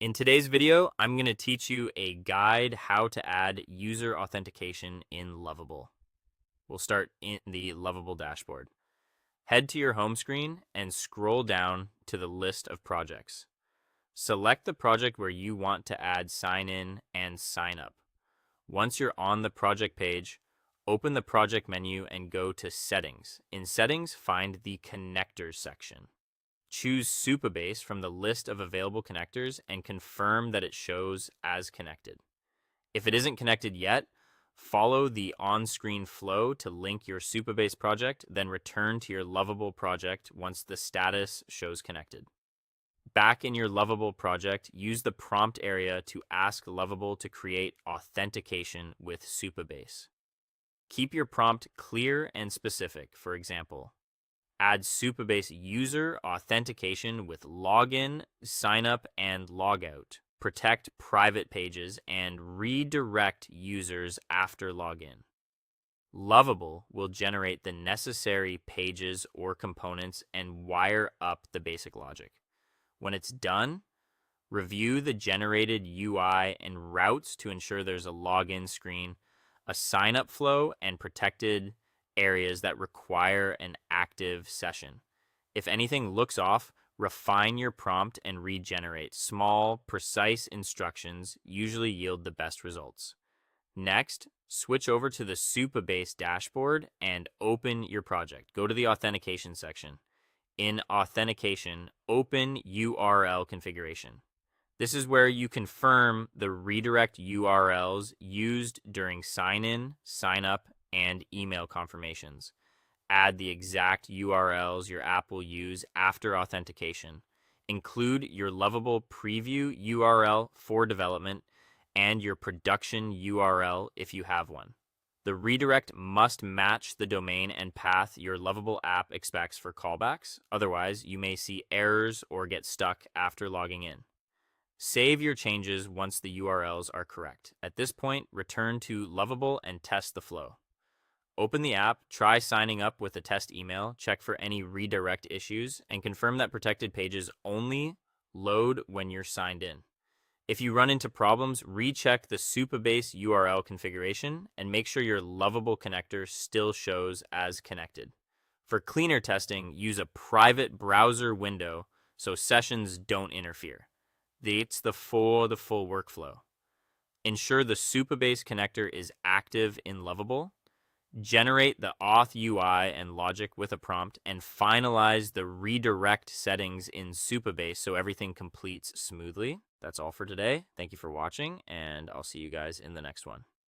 In today's video, I'm going to teach you a guide how to add user authentication in Lovable. We'll start in the Lovable dashboard. Head to your home screen and scroll down to the list of projects. Select the project where you want to add sign in and sign up. Once you're on the project page, open the project menu and go to Settings. In Settings, find the Connectors section. Choose supabase from the list of available connectors and confirm that it shows as connected. If it isn't connected yet, follow the on-screen flow to link your supabase project, then return to your Lovable project once the status shows connected. Back in your Lovable project, use the prompt area to ask Lovable to create authentication with supabase. Keep your prompt clear and specific. For example, add supabase user authentication with login, signup, and logout. Protect private pages and redirect users after login. Lovable will generate the necessary pages or components and wire up the basic logic. When it's done, review the generated UI and routes to ensure there's a login screen, a sign-up flow, and protected areas that require an active session. If anything looks off, refine your prompt and regenerate. Small, precise instructions usually yield the best results. Next, switch over to the supabase dashboard and open your project. Go to the authentication section. In authentication, open URL configuration. This is where you confirm the redirect URLs used during sign-in, sign-up, and email confirmations. Add the exact URLs your app will use after authentication. Include your Lovable preview URL for development and your production URL if you have one. The redirect must match the domain and path your Lovable app expects for callbacks. Otherwise, you may see errors or get stuck after logging in. Save your changes once the URLs are correct. At this point, return to Lovable and test the flow. Open the app, try signing up with a test email, check for any redirect issues, and confirm that protected pages only load when you're signed in. If you run into problems, recheck the supabase URL configuration and make sure your Lovable connector still shows as connected. For cleaner testing, use a private browser window so sessions don't interfere. That's the full workflow. Ensure the supabase connector is active in Lovable. Generate the auth UI and logic with a prompt, and finalize the redirect settings in supabase so everything completes smoothly. That's all for today. Thank you for watching, and I'll see you guys in the next one.